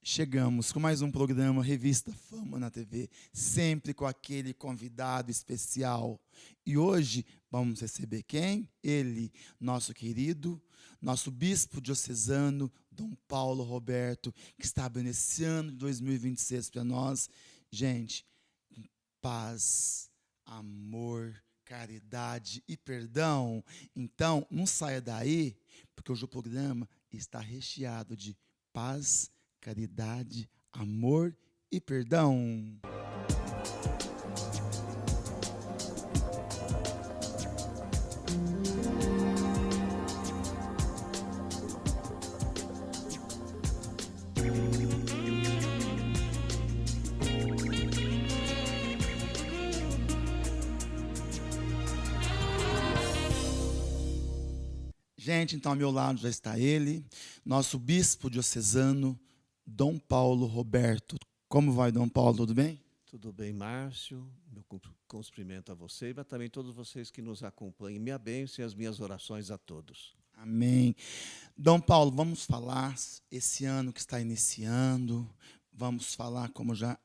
Chegamos com mais um programa Revista Fama na TV, sempre com aquele convidado especial. E hoje vamos receber quem? Ele, nosso querido, nosso bispo diocesano, Dom Paulo Roberto, que está abrindo esse ano de 2026 para nós. Gente, paz, amor, caridade e perdão. Então, não saia daí, porque hoje o programa está recheado de paz, caridade, amor e perdão. Gente, então ao meu lado já está ele, nosso bispo diocesano, Dom Paulo Roberto. Como vai, Dom Paulo? Tudo bem? Tudo bem, Márcio? Meu cumprimento a você, mas também todos vocês que nos acompanhem. Minha bênção e as minhas orações a todos. Amém. Dom Paulo, vamos falar esse ano que está iniciando, vamos falar, como já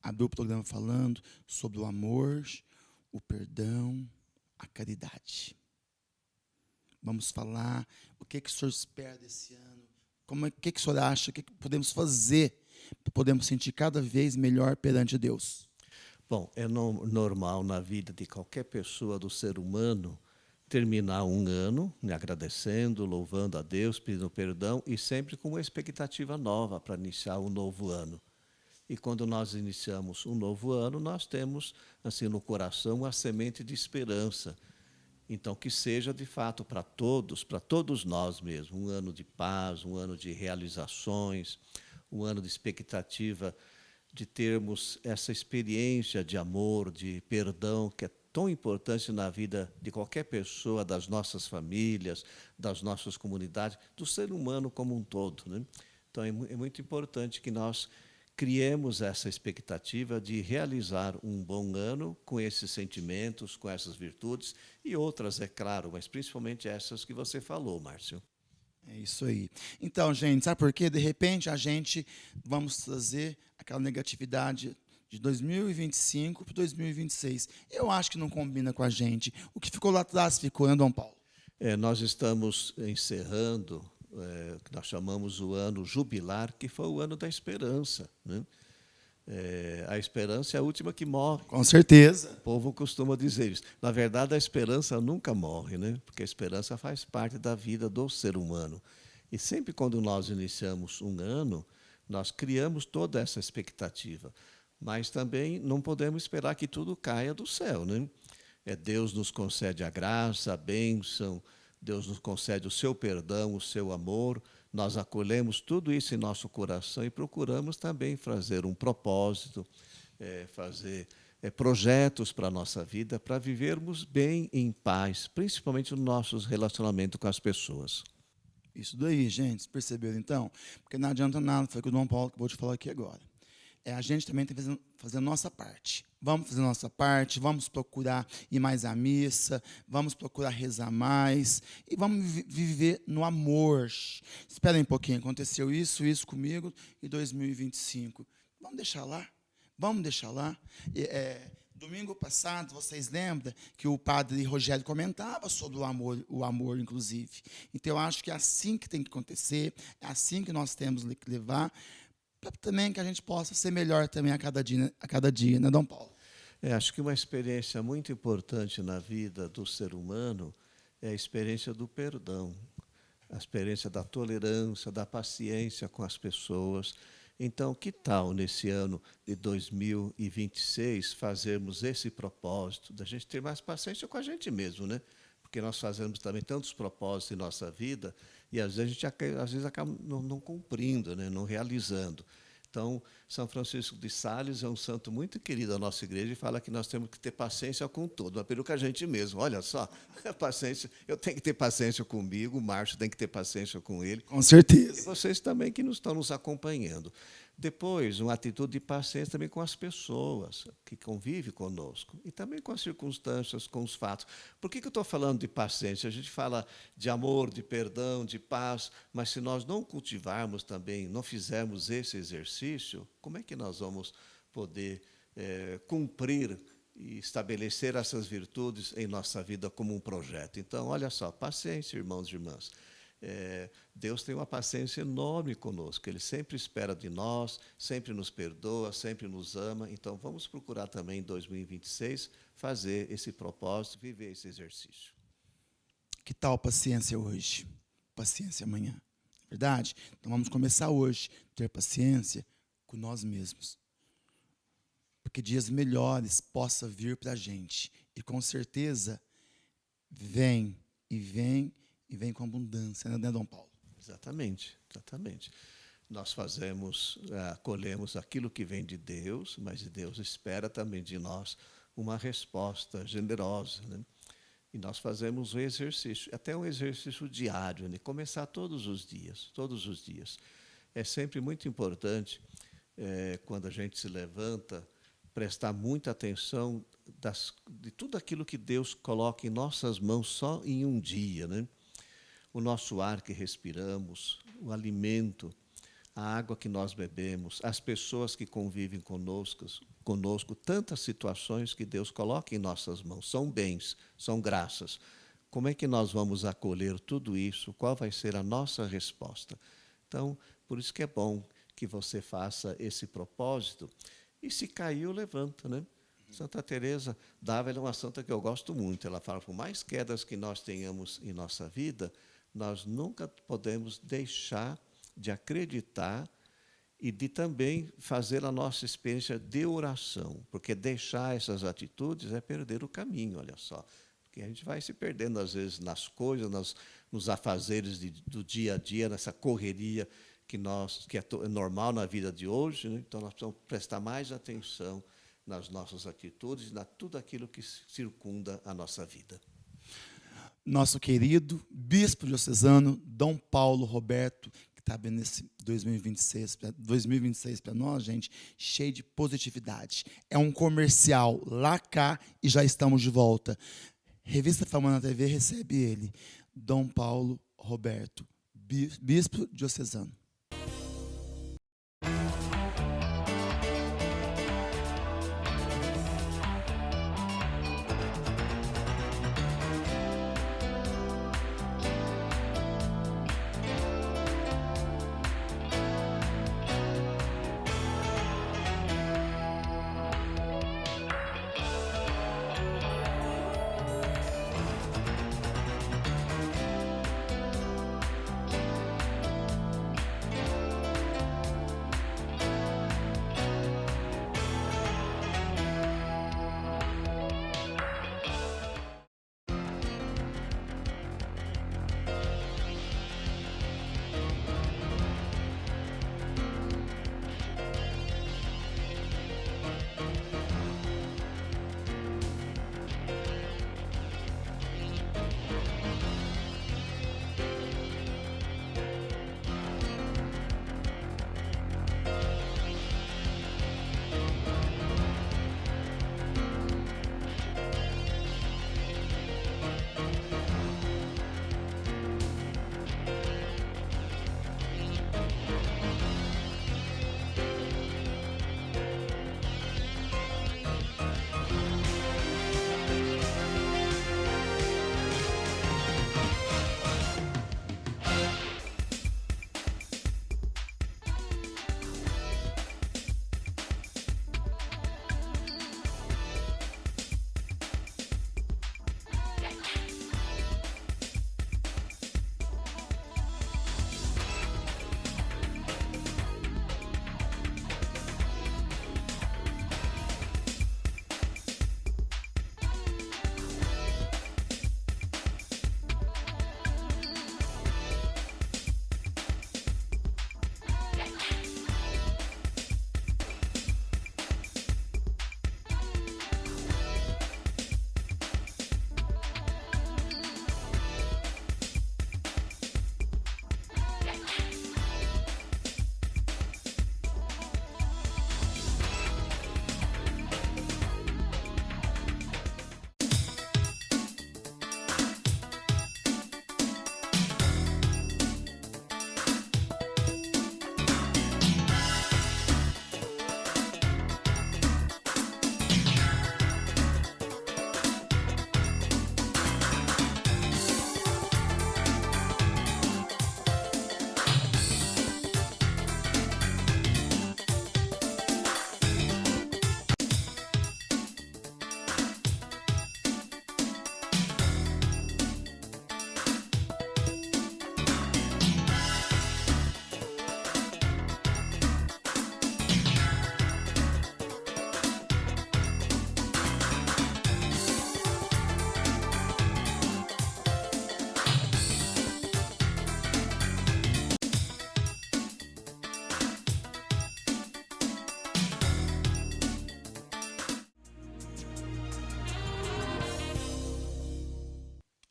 abriu o programa falando, sobre o amor, o perdão, a caridade. Vamos falar o que o senhor espera desse ano, o que o senhor acha, o que podemos fazer para podermos sentir cada vez melhor perante Deus. Bom, é normal na vida de qualquer pessoa, do ser humano, terminar um ano, né, agradecendo, louvando a Deus, pedindo perdão e sempre com uma expectativa nova para iniciar um novo ano. E quando nós iniciamos um novo ano, nós temos assim no coração a semente de esperança. Então, que seja, de fato, para todos nós mesmos, um ano de paz, um ano de realizações, um ano de expectativa de termos essa experiência de amor, de perdão, que é tão importante na vida de qualquer pessoa, das nossas famílias, das nossas comunidades, do ser humano como um todo, né? Então, é muito importante que nós criemos essa expectativa de realizar um bom ano com esses sentimentos, com essas virtudes e outras, é claro, mas principalmente essas que você falou, Márcio. É isso aí. Então, gente, sabe por quê? De repente, vamos trazer aquela negatividade de 2025 para 2026. Eu acho que não combina com a gente. O que ficou lá atrás ficou, né, Dom Paulo? Nós estamos encerrando o que nós chamamos o ano jubilar, que foi o ano da esperança, né? A esperança é a última que morre. Com certeza. O povo costuma dizer isso. Na verdade, a esperança nunca morre, né? Porque a esperança faz parte da vida do ser humano. E sempre quando nós iniciamos um ano, nós criamos toda essa expectativa. Mas também não podemos esperar que tudo caia do céu, né? Deus nos concede a graça, a bênção, Deus nos concede o seu perdão, o seu amor. Nós acolhemos tudo isso em nosso coração e procuramos também fazer um propósito, fazer projetos para a nossa vida, para vivermos bem em paz, principalmente nos nossos relacionamentos com as pessoas. Isso daí, gente, perceberam então? Porque não adianta nada, foi o que o Dom Paulo acabou de falar aqui agora. A gente também tem que fazer a nossa parte. Vamos fazer a nossa parte, vamos procurar ir mais à missa, vamos procurar rezar mais e vamos viver no amor. Espera aí um pouquinho, aconteceu isso comigo em 2025. Vamos deixar lá? Vamos deixar lá? Domingo passado, vocês lembram que o padre Rogério comentava sobre o amor, inclusive. Então, eu acho que é assim que tem que acontecer, é assim que nós temos que levar, para também que a gente possa ser melhor também a cada dia, né, Dom Paulo? Acho que uma experiência muito importante na vida do ser humano é a experiência do perdão, a experiência da tolerância, da paciência com as pessoas. Então, que tal, nesse ano de 2026, fazermos esse propósito, da gente ter mais paciência com a gente mesmo, né? Porque nós fazemos também tantos propósitos em nossa vida e, às vezes, a gente acaba não cumprindo, né? Não realizando. Então, São Francisco de Sales é um santo muito querido da nossa igreja e fala que nós temos que ter paciência com todo, mas pelo que a gente mesmo. Olha só, paciência, eu tenho que ter paciência comigo, o Márcio tem que ter paciência com ele. Com certeza. E vocês também que estão nos acompanhando. Depois, uma atitude de paciência também com as pessoas que convivem conosco e também com as circunstâncias, com os fatos. Por que eu estou falando de paciência? A gente fala de amor, de perdão, de paz, mas se nós não cultivarmos também, não fizermos esse exercício, como é que nós vamos poder cumprir e estabelecer essas virtudes em nossa vida como um projeto? Então, olha só, paciência, irmãos e irmãs. Deus tem uma paciência enorme conosco. Ele sempre espera de nós, sempre nos perdoa, sempre nos ama. Então, vamos procurar também, em 2026, fazer esse propósito, viver esse exercício. Que tal paciência hoje? Paciência amanhã. Verdade? Então, vamos começar hoje a ter paciência com nós mesmos. Porque dias melhores possam vir para a gente. E, com certeza, vem e vem e vem com abundância, né, Dom Paulo? Exatamente, exatamente. Nós colhemos aquilo que vem de Deus, mas Deus espera também de nós uma resposta generosa, né? E nós fazemos um exercício, até um exercício diário, né? Começar todos os dias, todos os dias. É sempre muito importante, quando a gente se levanta, prestar muita atenção de tudo aquilo que Deus coloca em nossas mãos só em um dia, né? O nosso ar que respiramos, o alimento, a água que nós bebemos, as pessoas que convivem conosco, tantas situações que Deus coloca em nossas mãos, são bens, são graças. Como é que nós vamos acolher tudo isso? Qual vai ser a nossa resposta? Então, por isso que é bom que você faça esse propósito e se caiu, levanta, né? Santa Teresa d'Ávila é uma santa que eu gosto muito. Ela fala, por mais quedas que nós tenhamos em nossa vida, nós nunca podemos deixar de acreditar e de também fazer a nossa experiência de oração, porque deixar essas atitudes é perder o caminho, olha só. Porque a gente vai se perdendo, às vezes, nas coisas, nos afazeres do dia a dia, nessa correria que é normal na vida de hoje, né? Então, nós precisamos prestar mais atenção nas nossas atitudes, em tudo aquilo que circunda a nossa vida. Nosso querido bispo diocesano, Dom Paulo Roberto, que está vendo esse 2026 para nós, gente, cheio de positividade. É um comercial lá cá e já estamos de volta. Revista Fama na TV recebe ele, Dom Paulo Roberto, bispo diocesano.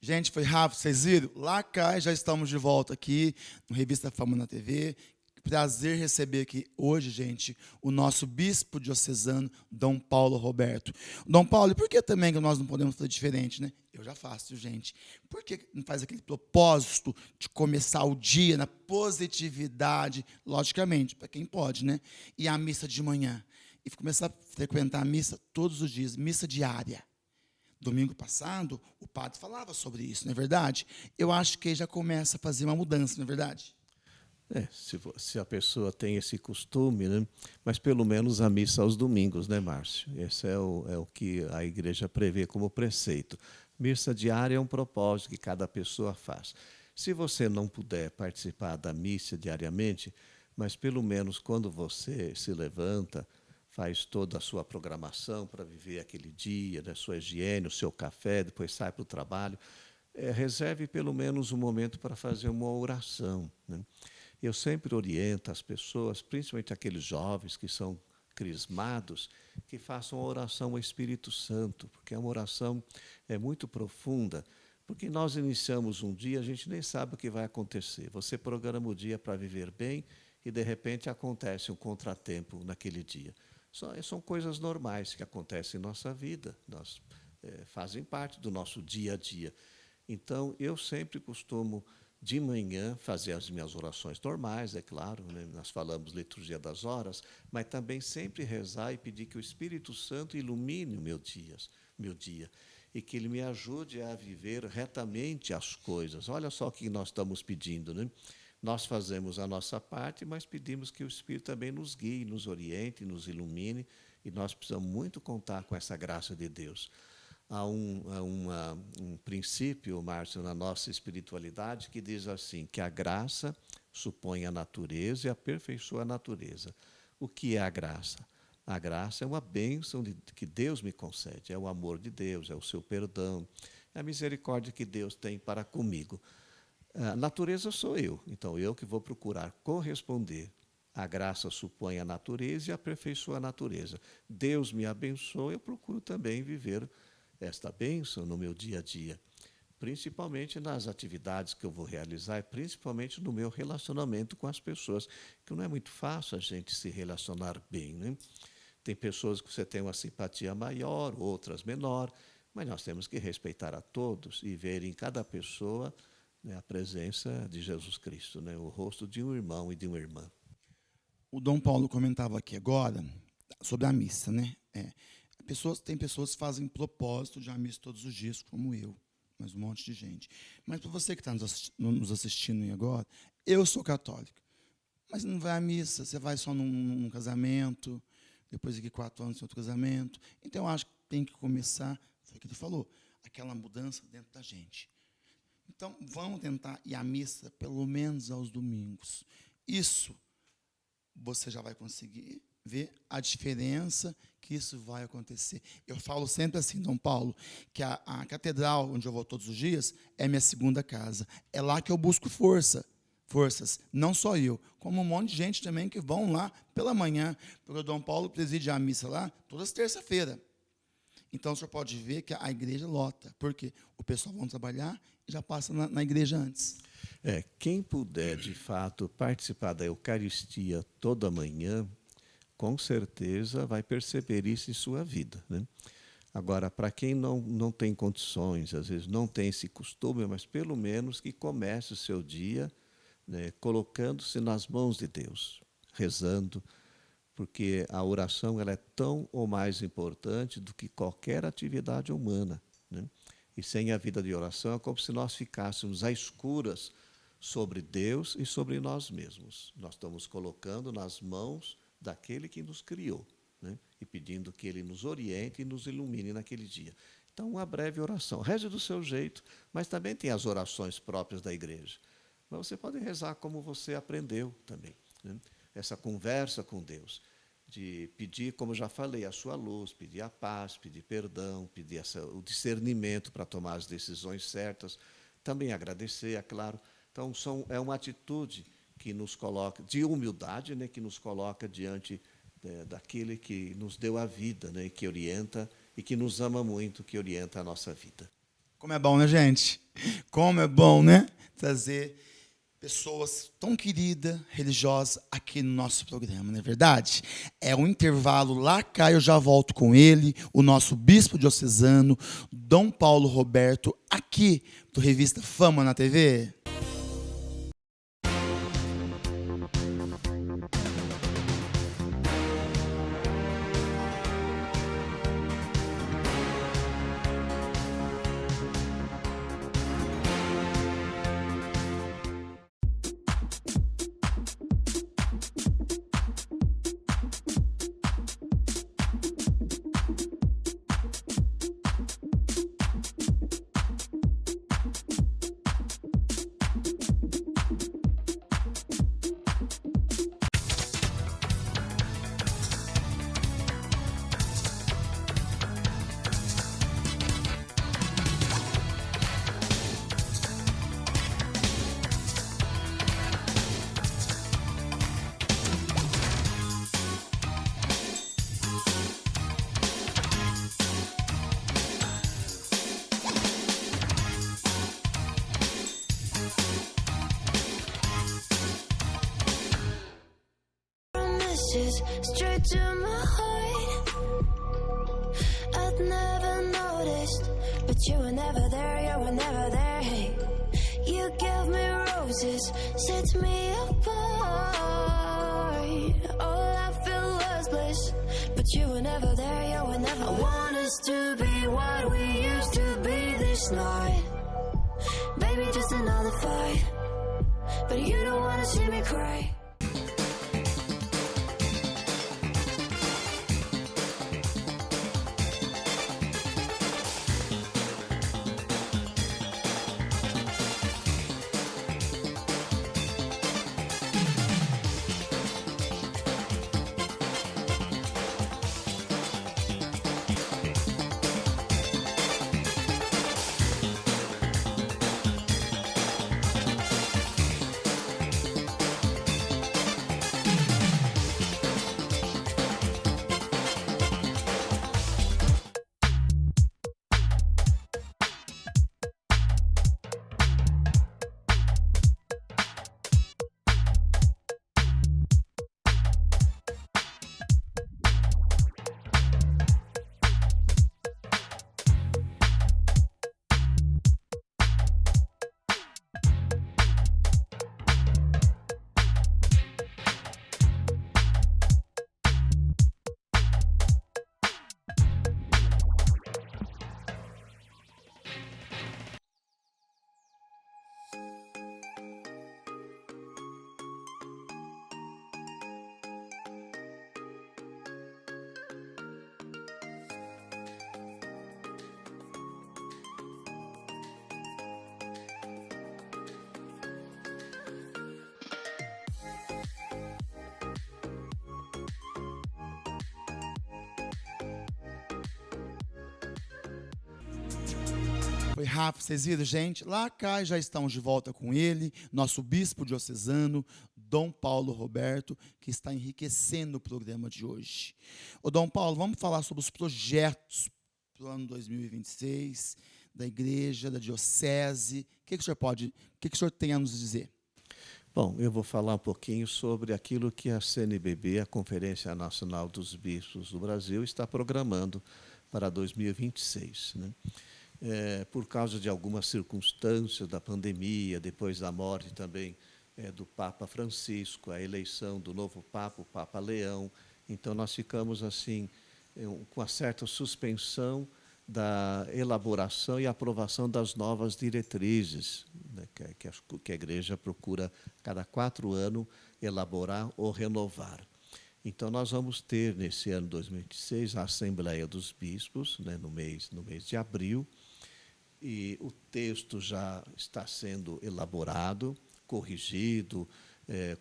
Gente, foi rápido, vocês viram? Lá cai, já estamos de volta aqui no Revista Fama na TV. Prazer receber aqui hoje, gente, o nosso bispo diocesano, Dom Paulo Roberto. Dom Paulo, e por que também que nós não podemos fazer diferente, né? Eu já faço, gente. Por que não faz aquele propósito de começar o dia na positividade, logicamente, para quem pode, né? E a missa de manhã. E começar a frequentar a missa todos os dias, missa diária. Domingo passado, o padre falava sobre isso, não é verdade? Eu acho que ele já começa a fazer uma mudança, não é verdade? Se a pessoa tem esse costume, né? Mas pelo menos a missa aos domingos, né, Márcio? Esse é o que a igreja prevê como preceito. Missa diária é um propósito que cada pessoa faz. Se você não puder participar da missa diariamente, mas pelo menos quando você se levanta, faz toda a sua programação para viver aquele dia, da sua higiene, o seu café, depois sai para o trabalho, reserve pelo menos um momento para fazer uma oração, né? Eu sempre oriento as pessoas, principalmente aqueles jovens que são crismados, que façam a oração ao Espírito Santo, porque é uma oração muito profunda, porque nós iniciamos um dia, a gente nem sabe o que vai acontecer. Você programa o dia para viver bem e, de repente, acontece um contratempo naquele dia. São coisas normais que acontecem em nossa vida, fazem parte do nosso dia a dia. Então, eu sempre costumo, de manhã, fazer as minhas orações normais, é claro, né? Nós falamos liturgia das horas, mas também sempre rezar e pedir que o Espírito Santo ilumine o meu dia, e que ele me ajude a viver retamente as coisas. Olha só o que nós estamos pedindo, né? Nós fazemos a nossa parte, mas pedimos que o Espírito também nos guie, nos oriente, nos ilumine, e nós precisamos muito contar com essa graça de Deus. Há um princípio, Márcio, na nossa espiritualidade que diz assim, que a graça supõe a natureza e aperfeiçoa a natureza. O que é a graça? A graça é uma bênção que Deus me concede, é o amor de Deus, é o seu perdão, é a misericórdia que Deus tem para comigo. A natureza sou eu, então eu que vou procurar corresponder. A graça supõe a natureza e aperfeiçoa a natureza. Deus me abençoa, eu procuro também viver esta bênção no meu dia a dia, principalmente nas atividades que eu vou realizar e principalmente no meu relacionamento com as pessoas, que não é muito fácil a gente se relacionar bem, né? Tem pessoas que você tem uma simpatia maior, outras menor, mas nós temos que respeitar a todos e ver em cada pessoa, né, a presença de Jesus Cristo, né, o rosto de um irmão e de uma irmã. O Dom Paulo comentava aqui agora sobre a missa, né? Tem pessoas que fazem propósito de a missa todos os dias, como eu, mas um monte de gente. Mas para você que está nos assistindo aí agora, eu sou católico, mas não vai à missa, você vai só num casamento, depois daqui 4 anos tem outro casamento. Então, eu acho que tem que começar, foi o que ele falou, aquela mudança dentro da gente. Então, vamos tentar ir à missa pelo menos aos domingos. Isso você já vai conseguir ver a diferença que isso vai acontecer. Eu falo sempre assim, Dom Paulo, que a catedral, onde eu vou todos os dias, é minha segunda casa. É lá que eu busco forças, não só eu, como um monte de gente também que vão lá pela manhã, porque o Dom Paulo preside a missa lá todas terça-feira. Então, o senhor pode ver que a igreja lota, porque o pessoal vai trabalhar e já passa na igreja antes. Quem puder, de fato, participar da Eucaristia toda manhã, com certeza vai perceber isso em sua vida, né? Agora, para quem não tem condições, às vezes não tem esse costume, mas pelo menos que comece o seu dia, né, colocando-se nas mãos de Deus, rezando, porque a oração ela é tão ou mais importante do que qualquer atividade humana, né? E sem a vida de oração é como se nós ficássemos às escuras sobre Deus e sobre nós mesmos. Nós estamos colocando nas mãos daquele que nos criou, né? E pedindo que ele nos oriente e nos ilumine naquele dia. Então, uma breve oração. Reze do seu jeito, mas também tem as orações próprias da igreja. Mas você pode rezar como você aprendeu também, né? Essa conversa com Deus, de pedir, como já falei, a sua luz, pedir a paz, pedir perdão, pedir o discernimento para tomar as decisões certas, também agradecer, é claro. Então, é uma atitude que nos coloca, de humildade, né, que nos coloca diante daquele que nos deu a vida, né, que orienta e que nos ama muito, que orienta a nossa vida. Como é bom, né, gente? Como é bom, né? Trazer pessoas tão queridas, religiosas, aqui no nosso programa, não é verdade? É um intervalo lá cá, eu já volto com ele, o nosso bispo diocesano, Dom Paulo Roberto, aqui do Revista Fama na TV. Straight to my heart. I'd never noticed, but you were never there, you were never there. Hey, you gave me roses, set me apart. All I feel was bliss, but you were never there, you were never there. I want us to be what we used to be this night. Baby, just another fight, but you don't wanna see me cry. Foi rápido, vocês viram, gente? Lá cá já estamos de volta com ele, nosso bispo diocesano, Dom Paulo Roberto, que está enriquecendo o programa de hoje. Ô, Dom Paulo, vamos falar sobre os projetos do ano 2026, da igreja, da diocese. O que o senhor tem a nos dizer? Bom, eu vou falar um pouquinho sobre aquilo que a CNBB, a Conferência Nacional dos Bispos do Brasil, está programando para 2026, né? Por causa de algumas circunstâncias da pandemia, depois da morte também do Papa Francisco, a eleição do novo Papa, o Papa Leão. Então, nós ficamos assim com uma certa suspensão da elaboração e aprovação das novas diretrizes, né, que a Igreja procura, cada 4 anos, elaborar ou renovar. Então, nós vamos ter, nesse ano 2026, a Assembleia dos Bispos, né, no mês de abril, e o texto já está sendo elaborado, corrigido,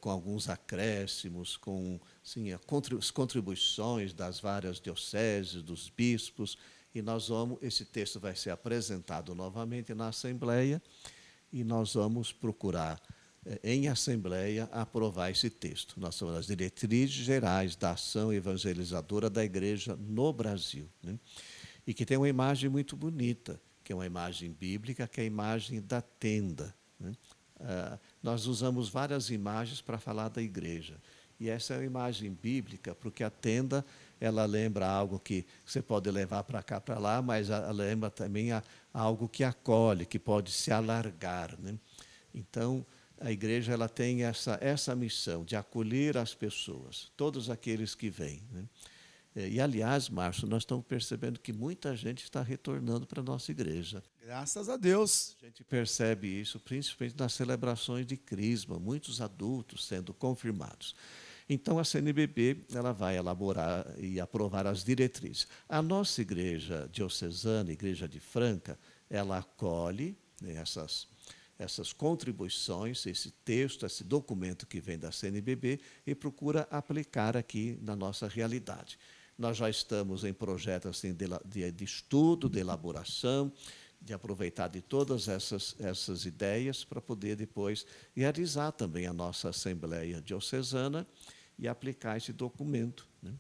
com alguns acréscimos, com as contribuições das várias dioceses, dos bispos, e esse texto vai ser apresentado novamente na Assembleia, e nós vamos procurar, em Assembleia, aprovar esse texto. Nós somos as diretrizes gerais da ação evangelizadora da Igreja no Brasil, né? E que tem uma imagem muito bonita, que é uma imagem bíblica, que é a imagem da tenda, né? Nós usamos várias imagens para falar da igreja. E essa é uma imagem bíblica, porque a tenda, ela lembra algo que você pode levar para cá, para lá, mas ela lembra também algo que acolhe, que pode se alargar, né? Então, a igreja ela tem essa missão de acolher as pessoas, todos aqueles que vêm, né? E, aliás, Márcio, nós estamos percebendo que muita gente está retornando para a nossa igreja. Graças a Deus. A gente percebe isso principalmente nas celebrações de Crisma, muitos adultos sendo confirmados. Então, a CNBB ela vai elaborar e aprovar as diretrizes. A nossa igreja diocesana, Igreja de Franca, ela acolhe, né, essas contribuições, esse texto, esse documento que vem da CNBB e procura aplicar aqui na nossa realidade. Nós já estamos em projetos assim, de estudo, de elaboração, de aproveitar de todas essas ideias para poder depois realizar também a nossa Assembleia Diocesana e aplicar esse documento, né?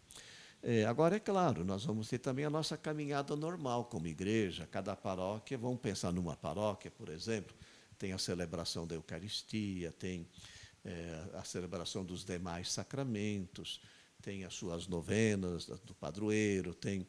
Agora, é claro, nós vamos ter também a nossa caminhada normal como igreja, cada paróquia, vamos pensar numa paróquia, por exemplo, tem a celebração da Eucaristia, tem a celebração dos demais sacramentos, tem as suas novenas do padroeiro, tem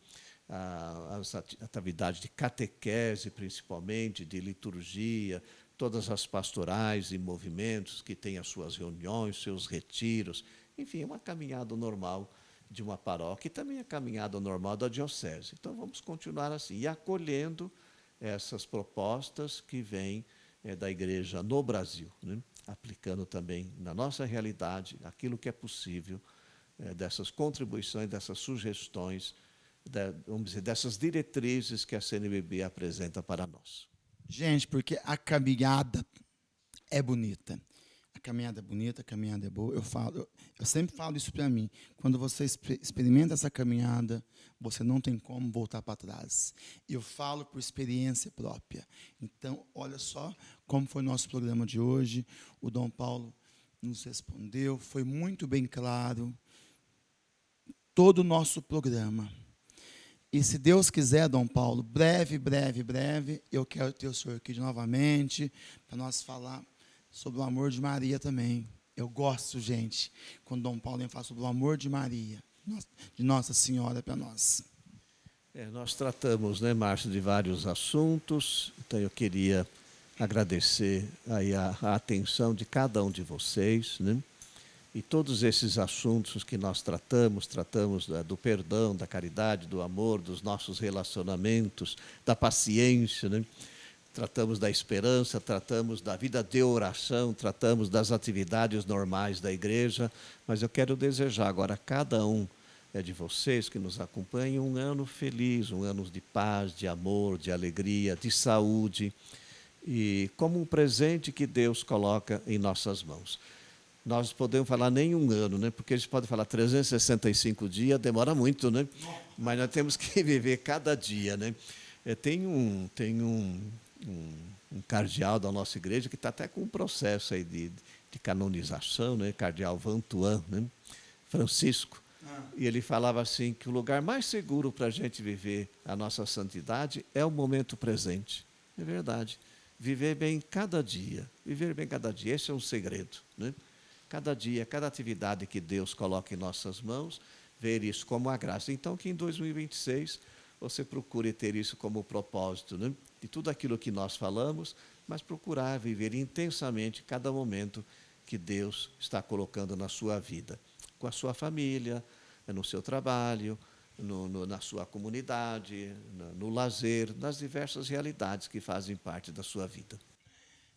as atividades de catequese, principalmente, de liturgia, todas as pastorais e movimentos que têm as suas reuniões, seus retiros, enfim, é uma caminhada normal de uma paróquia e também a caminhada normal da diocese. Então, vamos continuar assim, e acolhendo essas propostas que vêm da igreja no Brasil, né? Aplicando também na nossa realidade aquilo que é possível, dessas contribuições, dessas sugestões, vamos dizer, dessas diretrizes que a CNBB apresenta para nós. Gente, porque a caminhada é bonita. A caminhada é bonita, a caminhada é boa. Eu sempre falo isso para mim. Quando você experimenta essa caminhada, você não tem como voltar para trás. Eu falo por experiência própria. Então, olha só como foi o nosso programa de hoje. O Dom Paulo nos respondeu, foi muito bem claro todo o nosso programa. E se Deus quiser, Dom Paulo, breve, eu quero ter o senhor aqui novamente para nós falar sobre o amor de Maria também. Eu gosto, gente, quando Dom Paulo vem falar sobre o amor de Maria, de Nossa Senhora para nós. Nós tratamos, né, Márcio, de vários assuntos, então eu queria agradecer aí a atenção de cada um de vocês, né? E todos esses assuntos que nós tratamos do perdão, da caridade, do amor, dos nossos relacionamentos, da paciência, né? Tratamos da esperança, tratamos da vida de oração, tratamos das atividades normais da igreja, mas eu quero desejar agora a cada um de vocês que nos acompanham um ano feliz, um ano de paz, de amor, de alegria, de saúde, e como um presente que Deus coloca em nossas mãos. Nós podemos falar nem um ano, né? Porque a gente pode falar 365 dias, demora muito, né? Mas nós temos que viver cada dia, né? Tem um cardeal da nossa igreja que está até com um processo aí de canonização, né? Cardeal Vantuan, né? Francisco. E ele falava assim que o lugar mais seguro para a gente viver a nossa santidade é o momento presente. É verdade. Viver bem cada dia. Viver bem cada dia. Esse é um segredo, né? Cada dia, cada atividade que Deus coloca em nossas mãos, ver isso como a graça. Então, que em 2026 você procure ter isso como propósito, né? De tudo aquilo que nós falamos, mas procurar viver intensamente cada momento que Deus está colocando na sua vida, com a sua família, no seu trabalho, na sua comunidade, no lazer, nas diversas realidades que fazem parte da sua vida.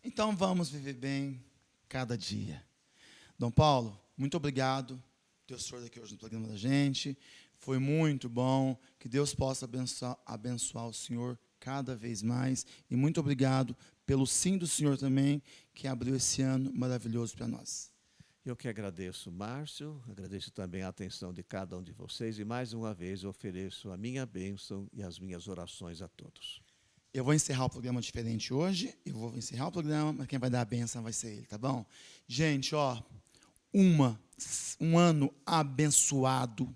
Então, vamos viver bem cada dia. Dom Paulo, muito obrigado por ter o senhor aqui hoje no programa da gente. Foi muito bom. Que Deus possa abençoar o senhor cada vez mais. E muito obrigado pelo sim do senhor também, que abriu esse ano maravilhoso para nós. Eu que agradeço, Márcio, agradeço também a atenção de cada um de vocês e, mais uma vez, ofereço a minha bênção e as minhas orações a todos. Eu vou encerrar o programa diferente hoje. Eu vou encerrar o programa, mas quem vai dar a bênção vai ser ele, tá bom? Gente, um ano abençoado,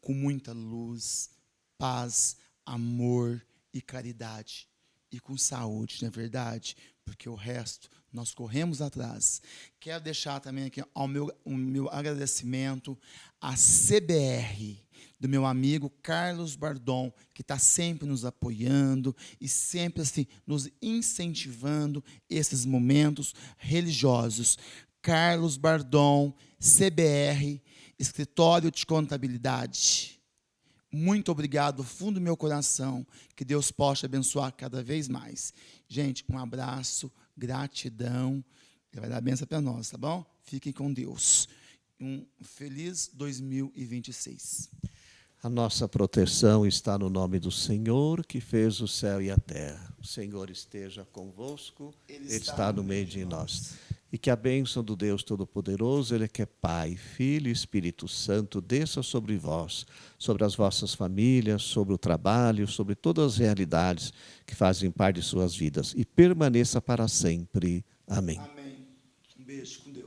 com muita luz, paz, amor e caridade. e com saúde, não é verdade? Porque o resto nós corremos atrás. Quero deixar também aqui o meu agradecimento à CBR, do meu amigo Carlos Bardon, que está sempre nos apoiando e sempre assim, nos incentivando esses momentos religiosos. Carlos Bardon, CBR, Escritório de Contabilidade. Muito obrigado, do fundo do meu coração. Que Deus possa abençoar cada vez mais. Gente, um abraço, gratidão. Ele vai dar bênção para nós, tá bom? Fiquem com Deus. Um feliz 2026. A nossa proteção está no nome do Senhor, que fez o céu e a terra. O Senhor esteja convosco, Ele está no meio de nós. E que a bênção do Deus Todo-Poderoso, Ele que é Pai, Filho e Espírito Santo, desça sobre vós, sobre as vossas famílias, sobre o trabalho, sobre todas as realidades que fazem parte de suas vidas, e permaneça para sempre. Amém. Amém. Um beijo com Deus.